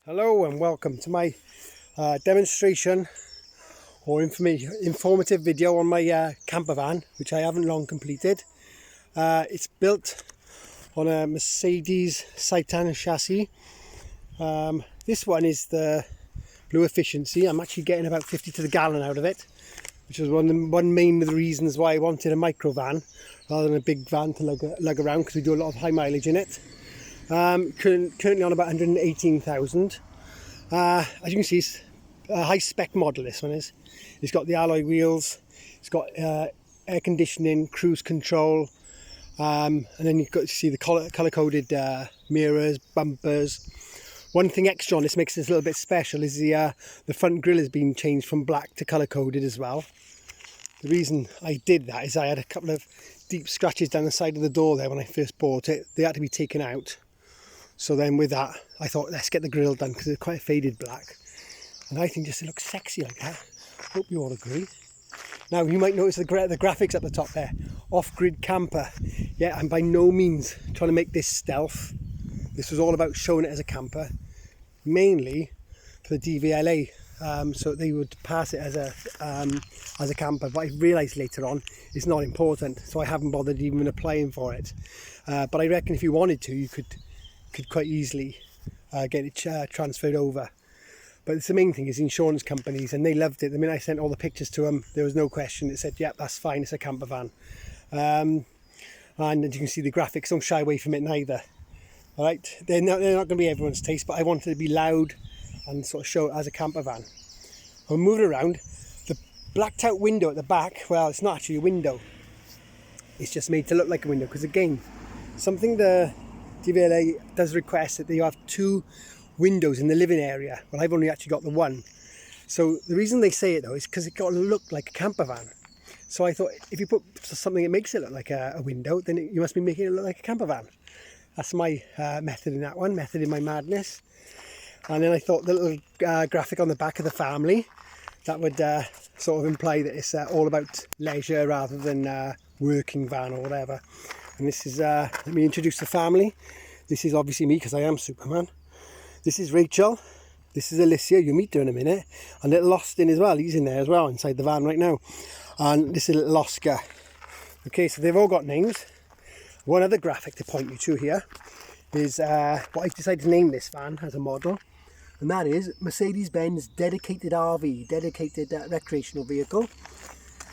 Hello and welcome to my demonstration or informative video on my camper van, which I haven't long completed. It's built on a Mercedes Citan chassis. This one is the Blue Efficiency. I'm actually getting about 50 to the gallon out of it, which was one main of the reasons why I wanted a micro van rather than a big van to lug around, because we do a lot of high mileage in it. Currently on about 118,000. As you can see, it's a high spec model. This one is. It's got the alloy wheels, it's got air conditioning, cruise control, and then you've got to see the color coded mirrors, bumpers. One thing extra on this makes this a little bit special is the front grille has been changed from black to color coded as well. The reason I did that is I had a couple of deep scratches down the side of the door there when I first bought it. They had to be taken out. So then with that, I thought, let's get the grille done, because it's quite a faded black. And I think just it looks sexy like that. Hope you all agree. Now, you might notice the graphics at the top there. Off-grid camper. Yeah, I'm by no means trying to make this stealth. This was all about showing it as a camper. Mainly for the DVLA. So they would pass it as a camper. But I realised later on, it's not important. So I haven't bothered even applying for it. But I reckon if you wanted to, you could quite easily get it transferred over. But the main thing is insurance companies, and they loved it. I mean, I sent all the pictures to them, there was no question. It said, yep, that's fine, it's a camper van. And as you can see, the graphics don't shy away from it neither. All right, they're not going to be everyone's taste, but I wanted to be loud and sort of show it as a camper van. I'm moving around. The blacked out window at the back, well, it's not actually a window. It's just made to look like a window, because again, something the DVLA does request that you have two windows in the living area. Well, I've only actually got the one. So the reason they say it though is because it's got to look like a camper van. So I thought, if you put something that makes it look like a window, then you must be making it look like a camper van. That's my method in that one, method in my madness. And then I thought the little graphic on the back of the family, that would sort of imply that it's all about leisure rather than working van or whatever. And this is, let me introduce the family. This is obviously me, because I am Superman. This is Rachel. This is Alicia. You'll meet her in a minute. And little Austin as well. He's in there as well, inside the van right now. And this is little Oscar. Okay, so they've all got names. One other graphic to point you to here is what I've decided to name this van as a model. And that is Mercedes-Benz dedicated RV, dedicated recreational vehicle.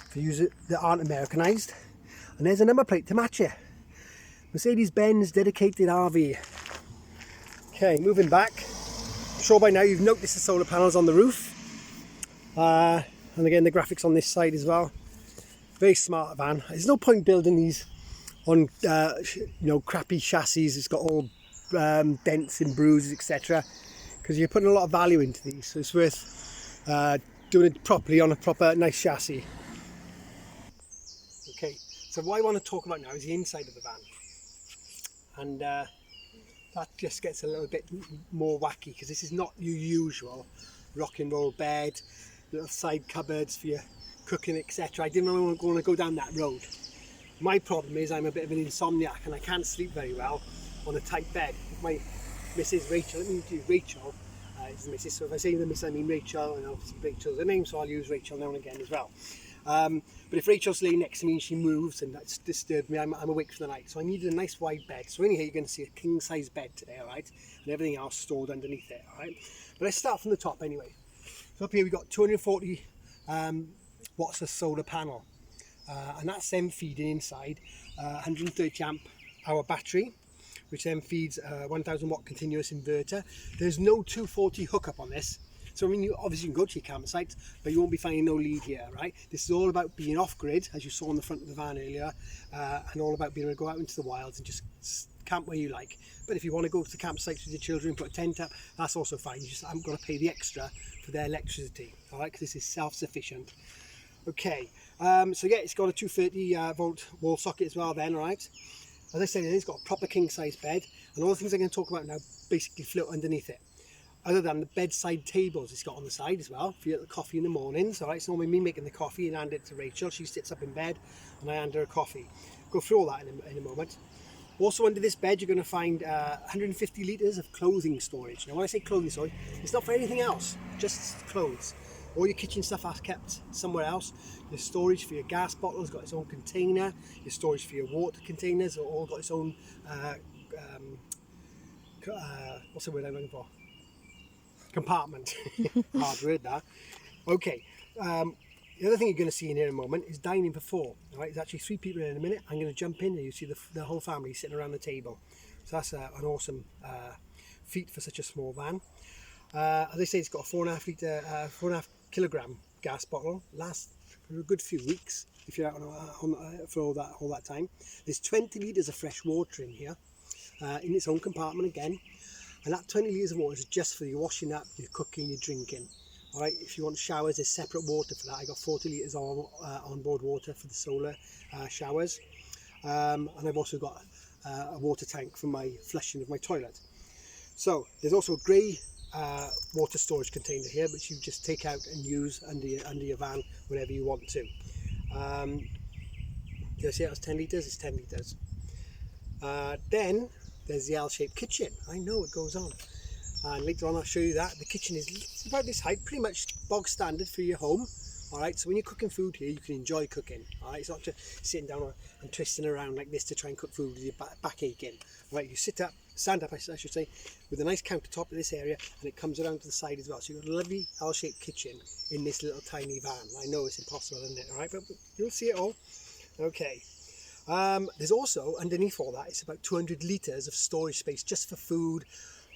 For users that aren't Americanized. And there's a number plate to match it. Mercedes-Benz dedicated RV. Okay, moving back. I'm sure by now you've noticed the solar panels on the roof. And again, the graphics on this side as well. Very smart van. There's no point building these on crappy chassis. It's got all dents and bruises, etc. Because you're putting a lot of value into these. So it's worth doing it properly on a proper nice chassis. Okay, so what I want to talk about now is the inside of the van. And that just gets a little bit more wacky, because this is not your usual rock and roll bed, little side cupboards for your cooking, etc. I didn't really want to go down that road. My problem is I'm a bit of an insomniac and I can't sleep very well on a tight bed. My Mrs. Rachel, let me do Rachel, is the Mrs. So if I say the Miss, I mean Rachel, and obviously Rachel's her name, so I'll use Rachel now and again as well. But if Rachel's laying next to me and she moves and that's disturbed me, I'm awake for the night. So I needed a nice wide bed. So in here you're going to see a king size bed today, alright? And everything else stored underneath it, alright? But let's start from the top anyway. So up here we've got 240 watts of solar panel. And that's then feeding inside 130 amp hour battery, which then feeds a 1000 watt continuous inverter. There's no 240 hookup on this. So I mean, you obviously can go to your campsite, but you won't be finding no lead here, right? This is all about being off-grid, as you saw on the front of the van earlier, and all about being able to go out into the wilds and just camp where you like. But if you want to go to the campsites with your children, put a tent up, that's also fine. You just haven't got to pay the extra for their electricity, all right? Because this is self-sufficient. Okay, so yeah, it's got a 230 volt wall socket as well then, all right? As I said, it's got a proper king-size bed, and all the things I'm going to talk about now basically float underneath it. Other than the bedside tables it's got on the side as well for your little coffee in the mornings. All right, so normally me making the coffee and hand it to Rachel. She sits up in bed and I hand her a coffee. Go through all that in a moment. Also under this bed you're going to find 150 litres of clothing storage. Now when I say clothing storage, it's not for anything else, just clothes. All your kitchen stuff are kept somewhere else. Your storage for your gas bottles got its own container. Your storage for your water containers are all got its own, what's the word I'm looking for? Compartment. Hard word that. Okay. The other thing you're going to see in here in a moment is dining for four. All right, there's actually 3 people in a minute. I'm going to jump in and you see the whole family sitting around the table. So that's an awesome feat for such a small van. As I say, it's got a 4.5 kilogram gas bottle. Lasts for a good few weeks if you're out for all that time. There's 20 litres of fresh water in here, in its own compartment again. And that 20 litres of water is just for your washing up, your cooking, your drinking. All right, if you want showers, there's separate water for that. I got 40 litres on board water for the solar showers. And I've also got a water tank for my flushing of my toilet. So there's also a grey water storage container here, which you just take out and use under your van whenever you want to. Did I say it was 10 litres? It's 10 litres. Then there's the L-shaped kitchen. I know it goes on. And later on I'll show you that. The kitchen is about this height, pretty much bog standard for your home. Alright, so when you're cooking food here, you can enjoy cooking. Alright, it's not just sitting down and twisting around like this to try and cook food with your back aching. Alright, you stand up I should say, with a nice countertop in this area, and it comes around to the side as well. So you've got a lovely L-shaped kitchen in this little tiny van. I know it's impossible, isn't it? Alright, but you'll see it all. Okay. There's also, underneath all that, it's about 200 litres of storage space just for food,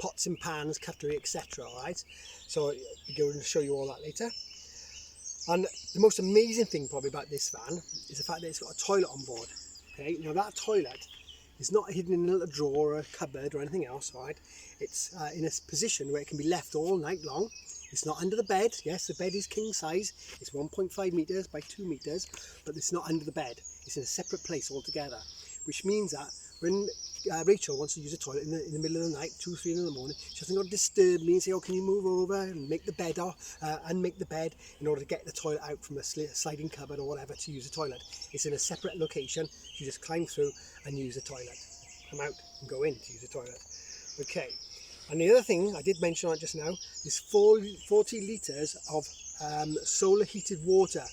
pots and pans, cutlery, etc. Alright, so I'm going to show you all that later. And the most amazing thing probably about this van is the fact that it's got a toilet on board. Okay, now that toilet is not hidden in a little drawer or a cupboard or anything else. Alright, it's in a position where it can be left all night long. It's not under the bed. Yes, the bed is king size. It's 1.5 metres by 2 metres, but it's not under the bed. It's in a separate place altogether, which means that when Rachel wants to use a toilet in the middle of the night, 2 or 3 in the morning, she doesn't got to disturb me and say, oh, can you move over and make the bed off, unmake the bed in order to get the toilet out from a sliding cupboard or whatever to use the toilet. It's in a separate location. You just climb through and use the toilet. Come out and go in to use the toilet. Okay. And the other thing I did mention on just now is 40 litres of solar heated water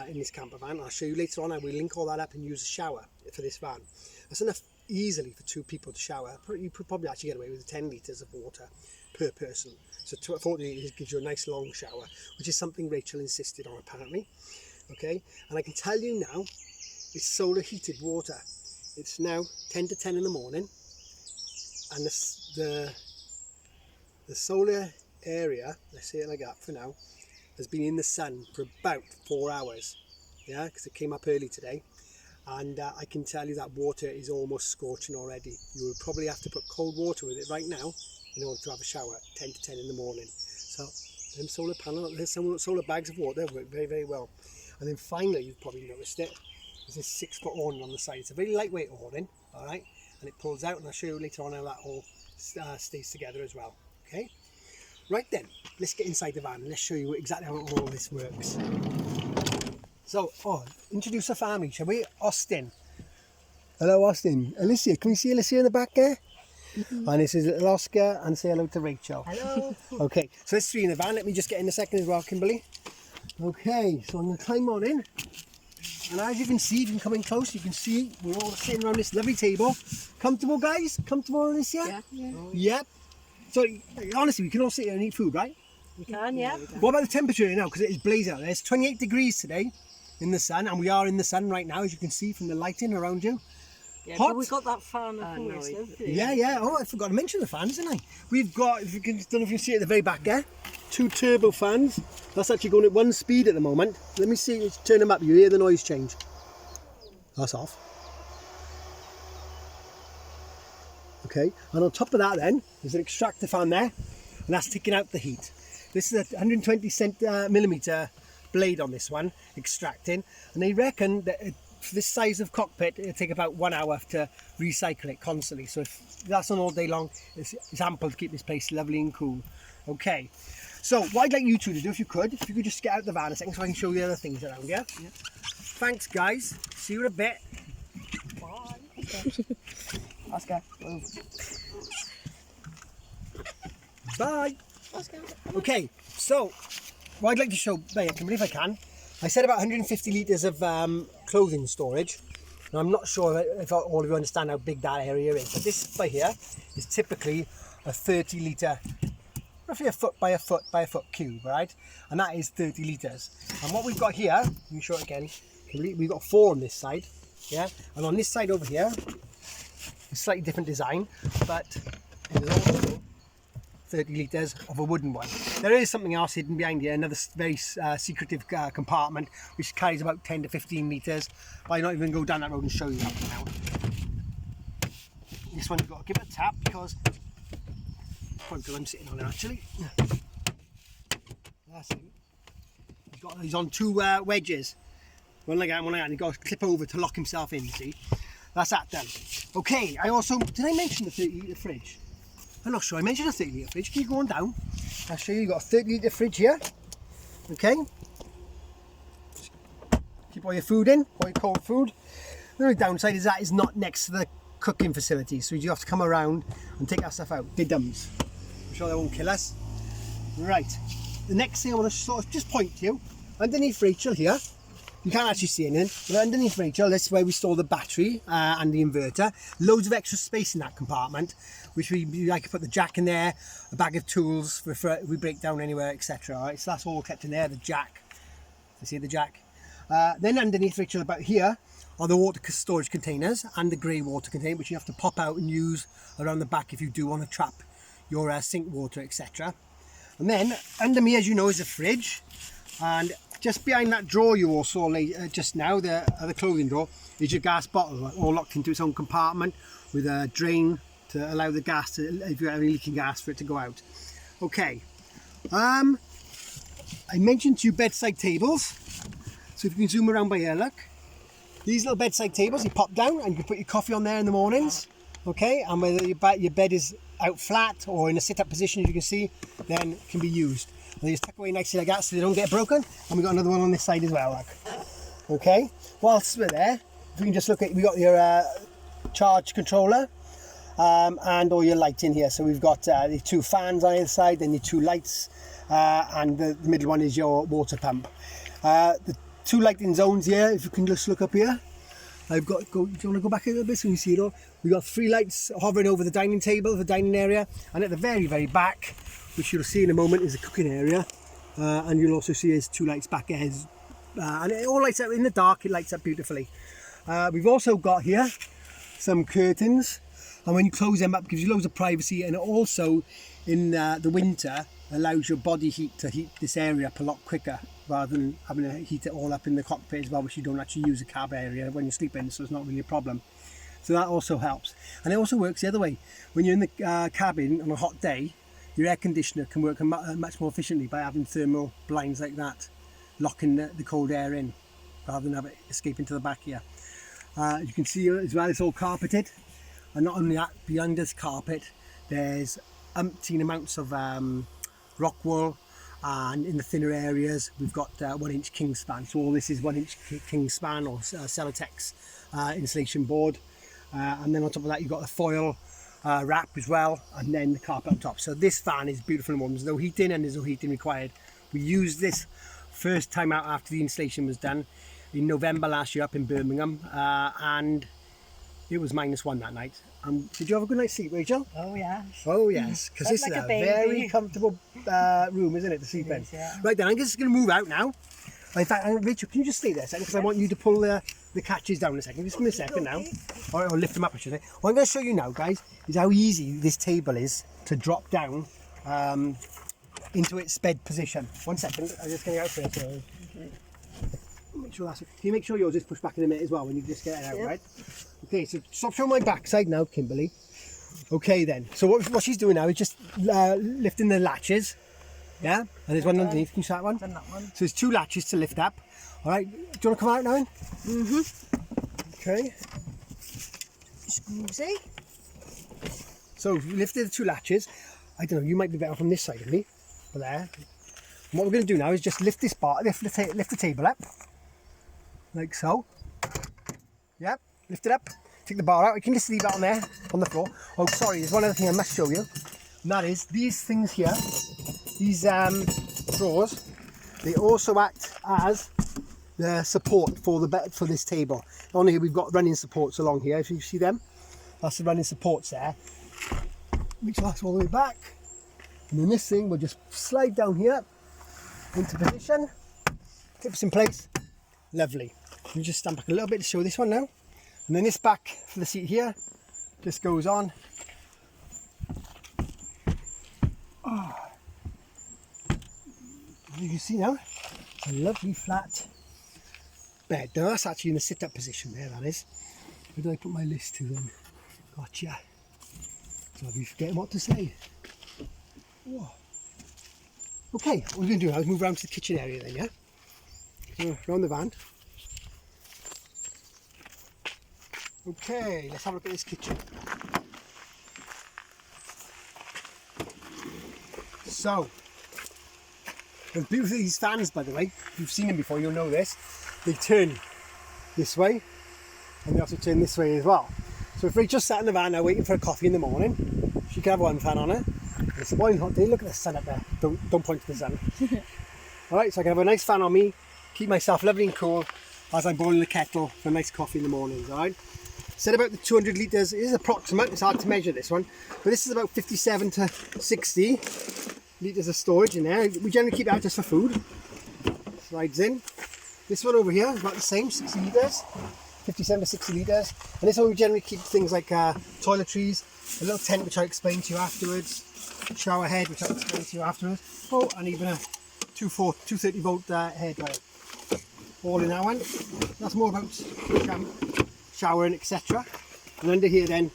in this camper van. I'll show you later on. I will link all that up and use a shower for this van. That's enough easily for 2 people to shower. You could probably actually get away with 10 litres of water per person. So 40 litres gives you a nice long shower, which is something Rachel insisted on apparently. Okay, and I can tell you now, it's solar heated water. It's now 10 to 10 in the morning, and the solar area, let's say it like that for now, has been in the sun for about 4 hours. Yeah, because it came up early today. And I can tell you that water is almost scorching already. You will probably have to put cold water with it right now in order to have a shower at 10 to 10 in the morning. So them some solar bags of water work very, very well. And then finally, you've probably noticed it, there's this 6-foot awning on the side. It's a very lightweight awning, all right? And it pulls out, and I'll show you later on how that all stays together as well, okay? Right then, let's get inside the van and let's show you exactly how all this works. So, introduce the family, shall we? Austin. Hello, Austin. Alicia, can we see Alicia in the back there? And this is little Oscar, and say hello to Rachel. Hello. Okay, so there's 3 in the van. Let me just get in a second as well, Kimberly. Okay, so I'm going to climb on in. And as you can see, if you can come in close, you can see we're all sitting around this lovely table. Comfortable, guys? Comfortable, Alicia? Yeah. Yep. So, honestly, we can all sit here and eat food, right? We can, yeah. What about the temperature now? Because it is blazing out there. It's 28 degrees today in the sun, and we are in the sun right now, as you can see from the lighting around you. Yeah, hot. but we've got that fan of course, Yeah. Oh, I forgot to mention the fans, didn't I? We've got, don't know if you see it at the very back there, 2 turbo fans. That's actually going at 1 speed at the moment. Let me see, turn them up. You hear the noise change. That's off. Okay, and on top of that then, there's an extractor fan there, and that's taking out the heat. This is a 120 millimeter blade on this one, extracting, and they reckon that for this size of cockpit, it'll take about 1 hour to recycle it constantly. So if that's on all day long, it's ample to keep this place lovely and cool. Okay, so what I'd like you two to do, if you could just get out the van a second so I can show you the other things around here. Yeah? Thanks guys, see you in a bit. Bye. Oscar, move. Bye. Oscar. Okay, so what I'd like to show, I can believe I can. I said about 150 litres of clothing storage. Now, I'm not sure if all of you understand how big that area is, but this by here is typically a 30 litre, roughly a foot by a foot by a foot cube, right? And that is 30 litres. And what we've got here, let me show it again, we've got 4 on this side, yeah? And on this side over here, a slightly different design, but there's also 30 litres of a wooden one. There is something else hidden behind here, another very secretive compartment which carries about 10 to 15 litres, but I'm not even going to go down that road and show you that now. This one you've got to give it a tap because I'm sitting on it actually. That's it. He's on 2 wedges, one like that and one like that, and you've got to clip over to lock himself in, you see. That's that done. Okay, I also, did I mention the 30 litre fridge? I'm not sure I mentioned a 30 litre fridge. Keep going down. I'll show you. You've got a 30 litre fridge here. Okay. Keep all your food in, all your cold food. The only downside is that it's not next to the cooking facility, so you have to come around and take that stuff out. Diddums. I'm sure they won't kill us. Right. The next thing I want to sort of just point to you, underneath Rachel here, you can't actually see anything, but underneath Rachel, this is where we store the battery and the inverter. Loads of extra space in that compartment, which we like to put the jack in there, a bag of tools for if we break down anywhere, etc. Right? So that's all kept in there, the jack. You see the jack? Then underneath Rachel, about here, are the water storage containers and the grey water container, which you have to pop out and use around the back if you do want to trap your sink water, etc. And then under me, as you know, is a fridge, and just behind that drawer you all saw just now, the clothing drawer, is your gas bottle, all locked into its own compartment with a drain to allow the gas, if you have any leaking gas, for it to go out. Okay, I mentioned 2 bedside tables, so if you can zoom around by here, look. These little bedside tables, you pop down and you can put your coffee on there in the mornings, okay, and whether your bed is out flat or in a sit-up position, as you can see, then it can be used. They just tuck away nicely like that so they don't get broken. And we've got another one on this side as well, look. Okay, whilst we're there, if we can just look at, we got your charge controller and all your light in here. So we've got the 2 fans on either side, then your 2 lights, and the middle one is your water pump. The 2 lighting zones here, if you can just look up here. I've got, do you want to go back a little bit so you see it all? We've got 3 lights hovering over the dining table, the dining area, and at the very, very back, which you'll see in a moment, is the cooking area, and you'll also see there's 2 lights back there, and it all lights up in the dark. It lights up beautifully. We've also got here some curtains, and when you close them up, it gives you loads of privacy, and it also in the winter allows your body heat to heat this area up a lot quicker, rather than having to heat it all up in the cockpit as well, which you don't actually use a cab area when you sleep in, so it's not really a problem. So that also helps, and it also works the other way. When you're in the cabin on a hot day, your air conditioner can work much more efficiently by having thermal blinds like that, locking the cold air in rather than have it escape into the back here. You can see as well, it's all carpeted, and not only that, behind this carpet there's umpteen amounts of rock wool, and in the thinner areas we've got 1-inch king span. So all this is 1-inch king span or Celotex insulation board, and then on top of that you've got the foil wrap as well, and then the carpet on top. So this fan is beautiful and warm. There's no heating, and there's no heating required. We used this first time out after the installation was done in November last year up in Birmingham, and it was -1 that night. Did you have a good night's sleep, Rachel? Oh yes. Oh yes, because this Like is a a baby. very comfortable room, isn't it, to sleep in? Yeah. Right then, I'm just going to move out now. In fact, Rachel, can you just stay there a second, because I want you to pull the catches down a second. Just give me a second now, or lift them up, I should say. What I'm going to show you now, guys, is how easy this table is to drop down into its bed position. 1 second, I'm just getting out for it. So make sure that's it. Can you make sure yours is pushed back in a minute as well when you just get it out, Yep. right? Okay, so stop showing my backside now, Kimberly. Okay then, so what she's doing now is just lifting the latches, yeah? And there's one underneath, can you see that one? Done that one. So there's 2 latches to lift up. All right, do you want to come out now? Okay. Squeezy. So we lifted the 2 latches. I don't know, you might be better from this side of me, but there. And what we're going to do now is just lift this bar, lift the table up, like so. Yep, lift it up. take the bar out. You can just leave that on there, on the floor. Oh, sorry, there's one other thing I must show you. And that is these things here, these drawers, they also act as the support for the bed for this table. On here we've got running supports along here, if you see them. That's the running supports there. Which lasts all the way back. And then this thing will just slide down here into position. Clips in place. Lovely. You just stand back a little bit to show this one now. And then this back for the seat here just goes on. Oh. You can see now, it's a lovely flat bed. Now that's actually in the sit-up position there, that is. Where did I put my list to then? Gotcha. So I'll be forgetting what to say. Whoa. Okay, what we're going to do now is move around to the kitchen area then, yeah? So, around the van. Okay, let's have a look at this kitchen. So, the beauty of these fans, by the way, if you've seen them before, you'll know this. They turn this way, and they also turn this way as well. So if Rachel's sat in the van now waiting for a coffee in the morning, she can have one fan on her. It's a boiling hot day. Look at the sun up there. Don't point to the sun. Alright, so I can have a nice fan on me, keep myself lovely and cool as I'm boiling the kettle for a nice coffee in the mornings, alright? Said about the 200 litres, it is approximate, it's hard to measure this one, but this is about 57 to 60 litres of storage in there. We generally keep that just for food. Slides in. This one over here is about the same, 60 litres, 57 to 60 litres. And this one we generally keep things like toiletries, a little tent which I explain to you afterwards, shower head which I'll explain to you afterwards, oh, and even a 230 volt hairdryer. All in that one. That's more about showering, etc. And under here then,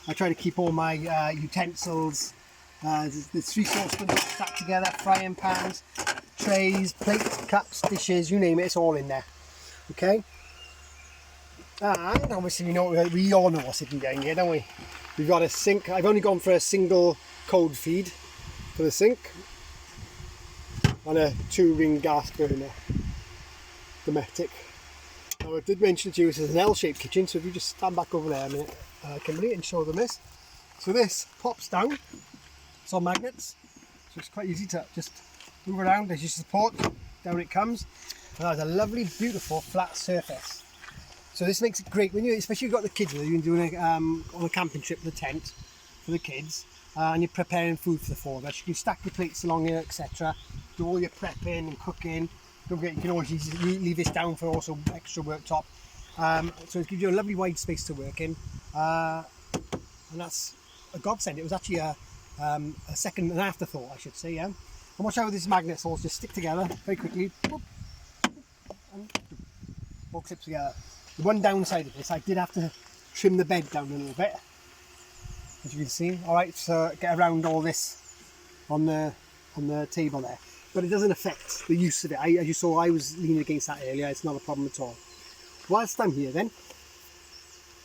I try to keep all my utensils. There's 3 saucepans stacked together, frying pans, trays, plates, cups, dishes, you name it, it's all in there. Okay? And obviously we all know what's sitting down here, don't we? We've got a sink. I've only gone for a single cold feed for the sink. And a 2-ring gas burner. Dometic. Now I did mention to you this is an L-shaped kitchen, so if you just stand back over there a minute, Kimberly, and show them this. So this pops down, it's on magnets, so it's quite easy to just move around as you support, down it comes. And that's a lovely, beautiful, flat surface. So this makes it great when you, especially if you've got the kids with you, you're doing on a camping trip with a tent for the kids, and you're preparing food for the 4 of us. You can stack your plates along here, etc. Do all your prepping and cooking. Don't forget, you can always leave this down for also extra worktop. So it gives you a lovely wide space to work in. And that's a godsend. It was actually an afterthought, I should say, yeah. And watch how these magnets all just stick together very quickly. Boop, boop, and all clips together. The one downside of this, I did have to trim the bed down a little bit, as you can see. Alright, so get around all this on the table there. But it doesn't affect the use of it. As you saw, I was leaning against that earlier. It's not a problem at all. Whilst I'm here then,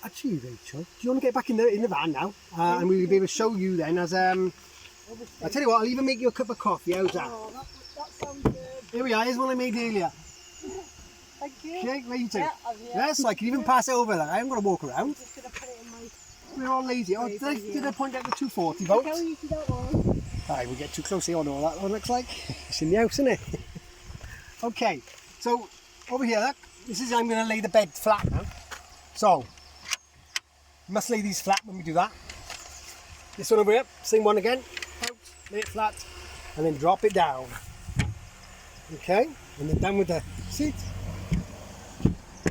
actually Rachel, do you want to get back in the van now? And we'll be able to show you then as, I'll tell you what, I'll even make you a cup of coffee. How's that? Oh, that sounds good. Here we are, here's one I made earlier. Thank you. Okay, where you two? Yeah, I'm here. Yes, I can even pass it over there. I haven't got to walk around. I'm just going to put it in my... We're all lazy. Oh, did I point out the 240 volts? How easy that was. Alright, we'll get too close here. I know what that one looks like. It's in the house, isn't it? Okay, so over here, look, I'm going to lay the bed flat now. So, you must lay these flat when we do that. This one over here, same one again. Out, lay it flat, and then drop it down. Okay, and then down with the seat.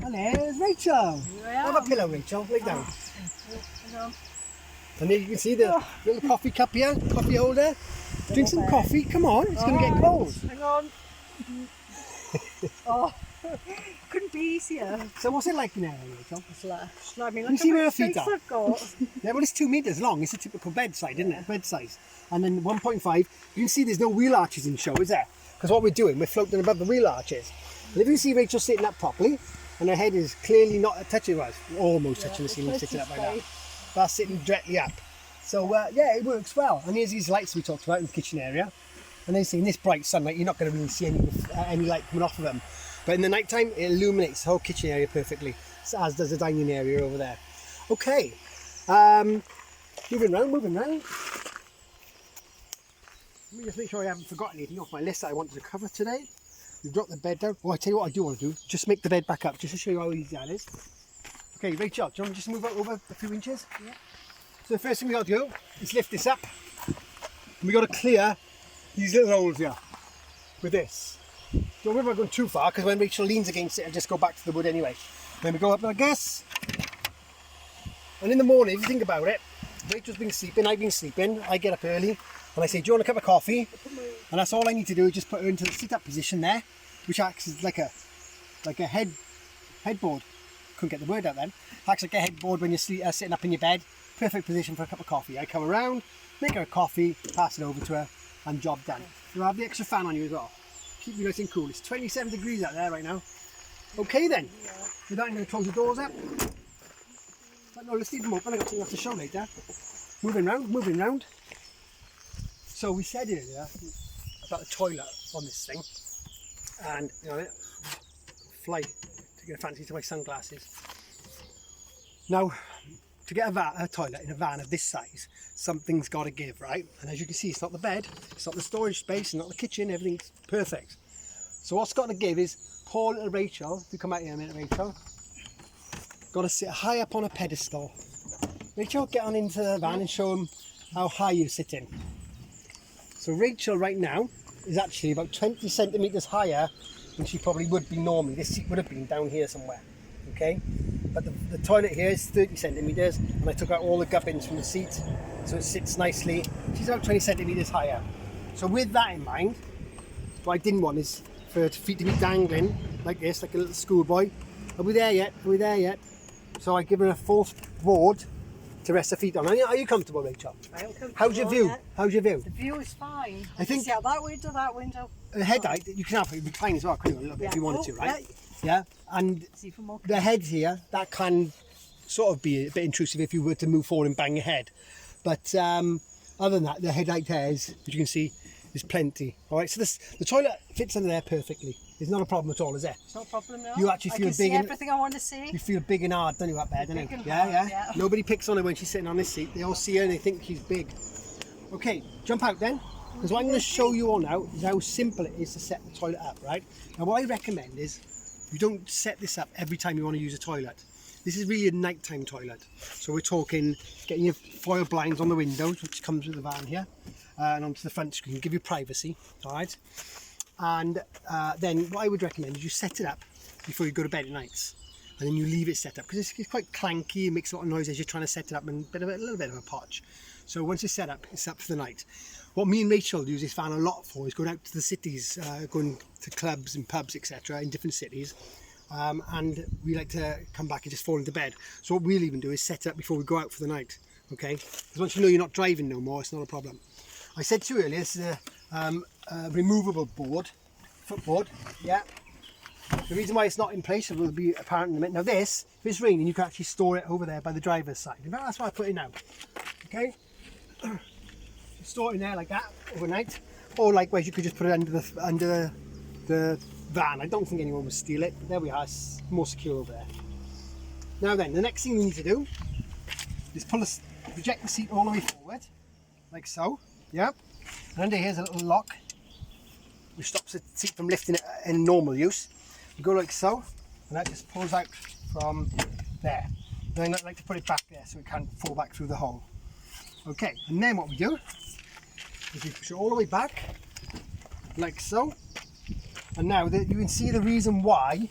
And there's Rachel. Have a pillow, Rachel. Lay down. And then you can see the little coffee cup here, coffee holder. Drink some coffee, come on, it's going to get cold. Hang on. Oh, couldn't be easier. So what's it like in there, Rachel? It's like, You see where her feet are? I've got. Yeah, well it's 2 metres long, it's a typical bedside, isn't it? Bed size. And then 1.5, you can see there's no wheel arches in the show, is there? Because what we're doing, we're floating above the wheel arches. And if you see Rachel sitting up properly, and her head is clearly not touching, well, almost touching the ceiling, sitting up like that. That's sitting directly up. So yeah, it works well. And here's these lights we talked about in the kitchen area. And then see in this bright sunlight, you're not going to really see any light coming off of them. But in the night time, it illuminates the whole kitchen area perfectly, as does the dining area over there. Okay, moving round. Let me just make sure I haven't forgotten anything off my list that I wanted to cover today. We've dropped the bed down. Oh, I tell you what I do want to do, just make the bed back up, just to show you how easy that is. Okay, Rachel, do you want me just to move over a few inches? Yeah. So the first thing we got to do is lift this up. And we got to clear these little holes here with this. Don't worry about going too far, because when Rachel leans against it, it'll just go back to the wood anyway. Then we go up like this. And in the morning, if you think about it, Rachel's been sleeping, I've been sleeping, I get up early, and I say, do you want a cup of coffee? And that's all I need to do is just put her into the sit-up position there, which acts as like a headboard. Couldn't get the word out then. Acts like a headboard when you're sitting up in your bed. Perfect position for a cup of coffee. I come around, make her a coffee, pass it over to her, and job done. You'll have the extra fan on you as well. Keep you nice and cool. It's 27 degrees out there right now. Okay then. With that, I'm going to close the doors up. But no, let's leave them open. I've got something else to show later. Moving round. So we said earlier about the toilet on this thing. And, you know, fly to get a fancy to my sunglasses. Now, to get a toilet in a van of this size, something's got to give, right? And as you can see, it's not the bed, it's not the storage space, it's not the kitchen, everything's perfect. So what's got to give is poor little Rachel, if you come out here a minute, Rachel, got to sit high up on a pedestal. Rachel, get on into the van and show them how high you're sitting. So Rachel right now is actually about 20 centimetres higher than she probably would be normally. This seat would have been down here somewhere, okay? But the toilet here is 30 centimetres, and I took out all the gubbins from the seat, so it sits nicely. She's about 20 centimetres higher. So with that in mind, what I didn't want is for her feet to be dangling like this, like a little schoolboy. Are we there yet? So I give her a false board to rest her feet on. Are you comfortable, Rachel? I'm comfortable. How's your view? The view is fine. I think see out that window. The head height, you can have it recline as well, couldn't you, a little bit if you wanted to, right? Yeah. And See from more the head here, that can sort of be a bit intrusive if you were to move forward and bang your head. But other than that, the head height there is, as you can see, is plenty. All right, so the toilet fits under there perfectly. It's not a problem at all, is it? It's not a problem now. You actually feel I can big see and everything I want to see. you feel big and hard, don't you, up there, don't you? Big and Yeah. hard, yeah. Nobody picks on her when she's sitting on this seat. They all see her and they think she's big. Okay, jump out then. Because what I'm going to show you all now is how simple it is to set the toilet up, right? Now what I recommend is you don't set this up every time you want to use a toilet. This is really a nighttime toilet. So we're talking getting your foil blinds on the windows, which comes with the van here, and onto the front screen, give you privacy, all right? And then what I would recommend is you set it up before you go to bed at nights. And then you leave it set up, because it's quite clanky, it makes a lot of noise as you're trying to set it up, and a little bit of a potch. So once it's set up, it's up for the night. What me and Rachel use this van a lot for is going out to the cities, going to clubs and pubs, etc. in different cities. And we like to come back and just fall into bed. So what we'll even do is set it up before we go out for the night, okay? Because once you know you're not driving no more, it's not a problem. I said to you earlier, this is a removable board, footboard, yeah. The reason why it's not in place will be apparent in a minute. Now this, if it's raining, you can actually store it over there by the driver's side. In fact, that's why I put it now, okay? Store it in there like that overnight, or likewise you could just put it under the van. I don't think anyone would steal it, but there we are, it's more secure over there. Now then, the next thing we need to do is project the seat all the way forward, like so, yeah. And under here's a little lock, which stops the seat from lifting it in normal use. You go like so, and that just pulls out from there. Then I like to put it back there so it can't fall back through the hole. Okay, and then what we do is we push it all the way back, like so. And now you can see the reason why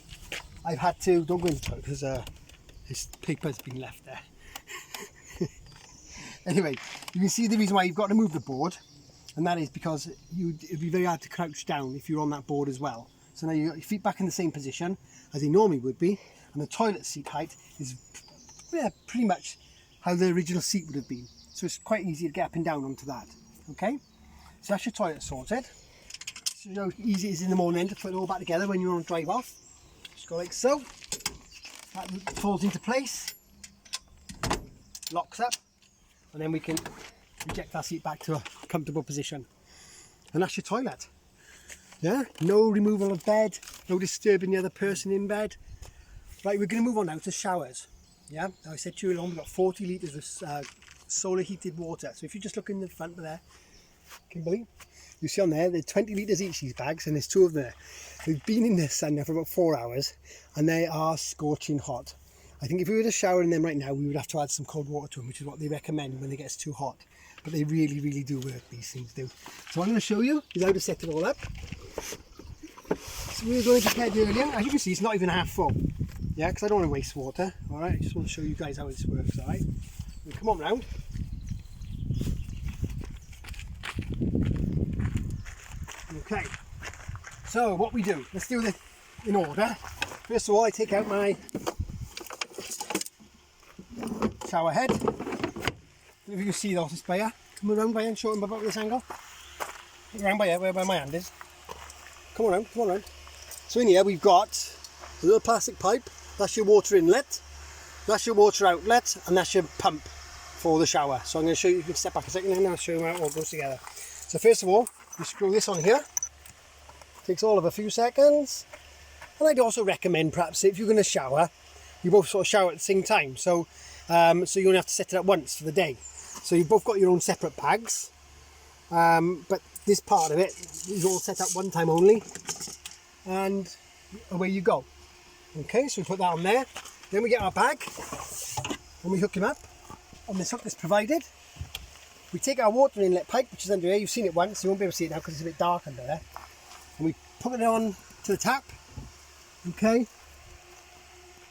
I've had to, don't go into the toilet because this paper's been left there. Anyway, you can see the reason why you've got to move the board, and that is because it'd be very hard to crouch down if you're on that board as well. So now you've got your feet back in the same position as they normally would be, and the toilet seat height is pretty much how the original seat would have been. So it's quite easy to get up and down onto that, okay? So that's your toilet sorted. So you know how easy it is in the morning to put it all back together when you want to drive off. Just go like so. That falls into place, locks up, and then we can eject our seat back to a comfortable position. And that's your toilet. Yeah, no removal of bed, no disturbing the other person in bed. Right, we're going to move on now to showers. Yeah, now I said to you earlier on, we've got 40 litres of solar heated water. So if you just look in the front there, Kimberly, you see on there, there's 20 litres each, these bags, and there's 2 of them there. We've been in the sun now for about 4 hours, and they are scorching hot. I think if we were to shower in them right now, we would have to add some cold water to them, which is what they recommend when it gets too hot. But they really, really do work, these things do. So what I'm going to show you is how to set it all up. So we're going to bed earlier. As you can see, it's not even half full. Yeah, because I don't want to waste water. All right, I just want to show you guys how this works. All right, so come on round. Okay, so what we do, let's do this in order. First of all, I take out my shower head. If you can see that sprayer, come around by and show them about this angle. Around by here, where my hand is. Come on round, come on round. So in here we've got a little plastic pipe. That's your water inlet, that's your water outlet, and that's your pump for the shower. So I'm going to show you, you can step back a second and I'll show you how it all goes together. So first of all, you screw this on here. Takes all of a few seconds. And I'd also recommend perhaps if you're going to shower, you both sort of shower at the same time. So so you only have to set it up once for the day. So you've both got your own separate bags. But this part of it is all set up one time only. And away you go. Okay, so we put that on there. Then we get our bag and we hook him up on this hook that's provided. We take our water inlet pipe, which is under here. You've seen it once, you won't be able to see it now because it's a bit dark under there. And we put it on to the tap. Okay,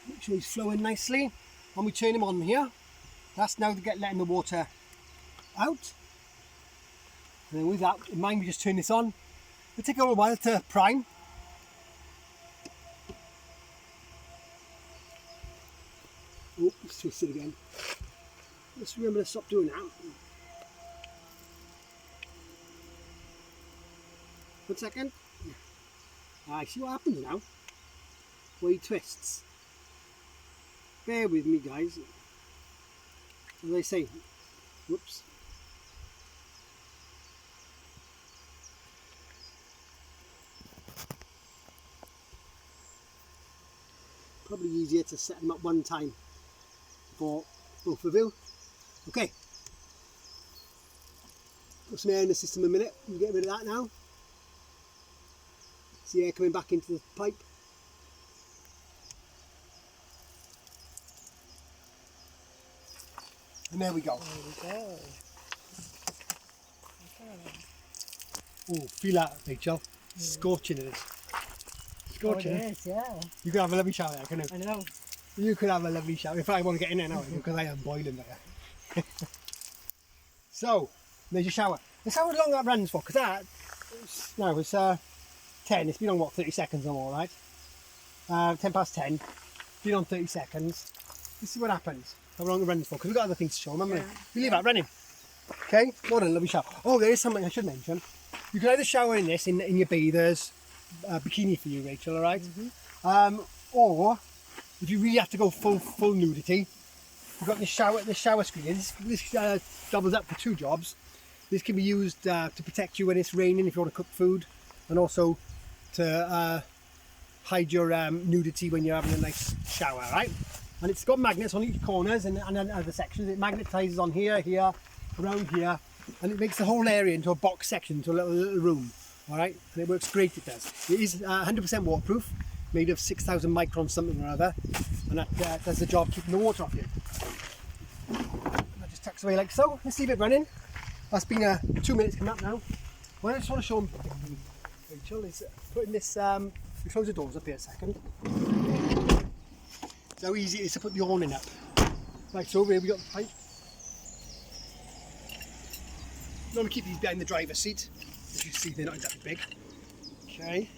make sure he's flowing nicely. And we turn him on here. That's now to get letting the water out. And then with that in mind, we just turn this on. It'll take a little while to prime. Oh, it's twisted again. Let's remember to stop doing that. 1 second. I see what happens now. Where he twists. Bear with me, guys. As I say, whoops. Probably easier to set them up one time for both of you. Okay. Put some air in the system a minute. You get rid of that now. See air coming back into the pipe. And there we go. There we go. Oh, feel that, Rachel. Scorching it is. Scorching it is, yeah. You could have a lovely shower there, couldn't you? I know. You could have a lovely shower. In fact, I want to get in there now because I am boiling there. So, there's your shower. Let's see how long that runs for, because that, no, it's 10. It's been on, what, 30 seconds or more, right? 10 past 10. Been on 30 seconds. Let's see what happens. How long it runs for, because we've got other things to show them, haven't we? We leave that running. Okay, what a lovely shower. Oh, there is something I should mention. You can either shower in this, in your bathers, bikini for you, Rachel, alright? Or, if you really have to go full nudity, you've got this shower screen. This doubles up for 2 jobs. This can be used to protect you when it's raining if you want to cook food, and also to hide your nudity when you're having a nice shower, right? And it's got magnets on each corners and other sections. It magnetizes on here, around here, and it makes the whole area into a box section, into a little room, all right? And it works great, it does. It is 100% waterproof, made of 6,000 microns something or other, and that does the job keeping the water off you. That just tucks away like so. Let's leave it running. That's been 2 minutes coming up now. What I just want to show them, Rachel, is putting this, we close the doors up here a second. So how easy it is to put the awning up. Right, so over here we got the pipe. I'm going to keep these behind the driver's seat. As you see, they're not exactly big. Okay.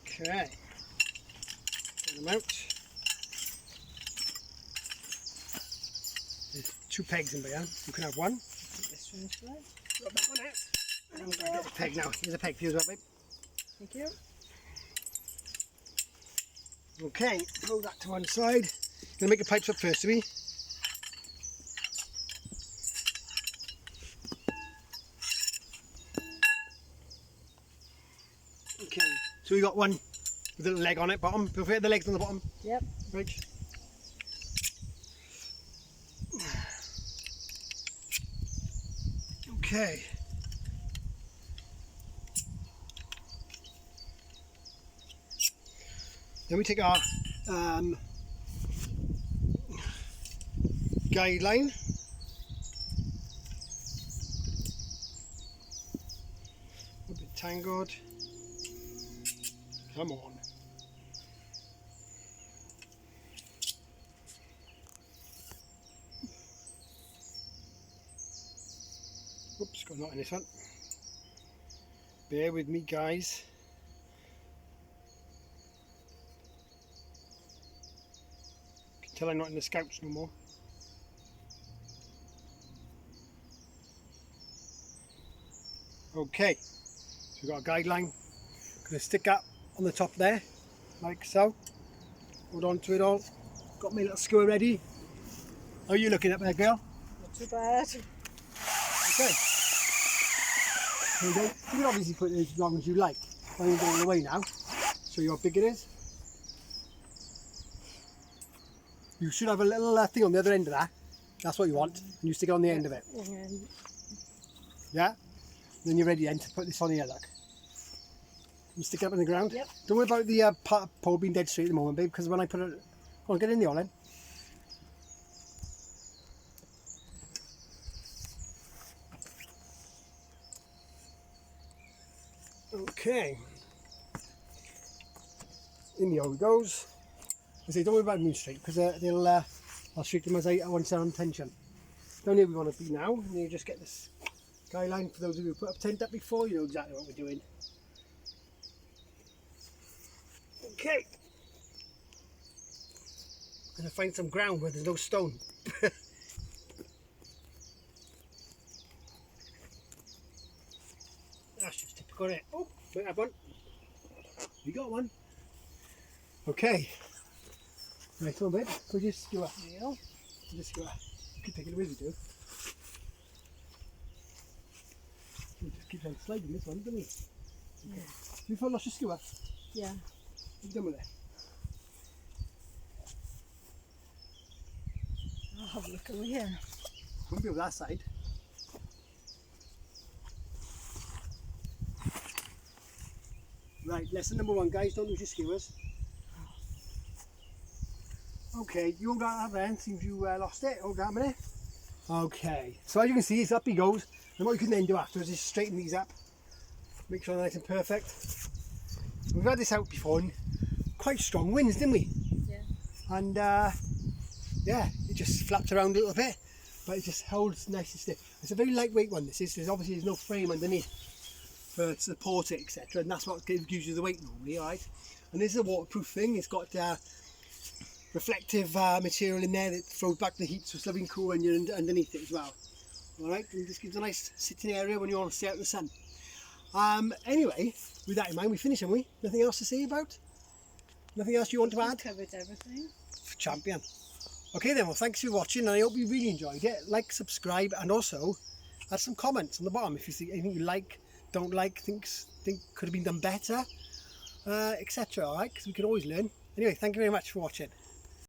Okay. Get them out. There's 2 pegs in there. You can have one. Take this one this way. Drop that one out. And I'm going to get the peg now. Here's a peg for you as well, babe. Thank you. Okay, throw that to one side. Gonna make the pipes up first, are we? Okay, so we got one with a little leg on it, bottom. Prefer the legs on the bottom. Yep. Right. Okay. Then we take our guideline. A bit tangled. Come on. Oops, got a knot in this one. Bear with me, guys. Can tell I'm not in the Scouts no more. Okay, so we've got a guideline. Going to stick that on the top there, like so. Hold on to it all. Got my little skewer ready. How are you looking up there, girl? Not too bad. Okay. You can obviously put it as long as you like. I'm going to go all the way now. Show you how big it is. You should have a little thing on the other end of that. That's what you want. And you stick it on the end of it. Yeah? Then you're ready then to put this on here, look. You stick it up in the ground. Yep. Don't worry about the pole being dead straight at the moment, babe, because when I put it... Go on, get in the oil then. Okay. In the oil goes. I say don't worry about moving straight because I'll shoot them as I want to on tension. Down here we want to be now, and you just get this guideline. For those of you who put up tent up before, you know exactly what we're doing. Okay. I'm going to find some ground where there's no stone. That's just typical, isn't it? Oh, might have one. You got one. Okay. Right on, babe. We'll just skewer. Yeah. Just skewer. You can take it away if you do. We'll just keep on sliding this one, don't we? Okay. You feel lost your skewer? Yeah. What have you done with it? I'll have a look over here. Won't be over that side. Right, lesson number one, guys, don't lose your skewers. Okay, you hold that there, seems you lost it. Hold that a minute. Okay, so as you can see, it's up he goes. And what you can then do afterwards is straighten these up. Make sure they're nice and perfect. We've had this out before and quite strong winds, didn't we? Yeah. And yeah, it just flapped around a little bit, but it just holds nice and stiff. It's a very lightweight one, this is. There's no frame underneath for support it, etc. And that's what gives you the weight normally, alright? And this is a waterproof thing. It's got reflective material in there that throws back the heat, so it's lovely and cool when you're underneath it as well. Alright, and this gives a nice sitting area when you want to stay out in the sun. Anyway, with that in mind, we finish, haven't we? Nothing else to say about? Nothing else you want to add? Covered everything. Champion. Okay then, well thanks for watching and I hope you really enjoyed it. Like, subscribe and also add some comments on the bottom if you see anything you like, don't like, think could have been done better, etc. Alright, because we can always learn. Anyway, thank you very much for watching.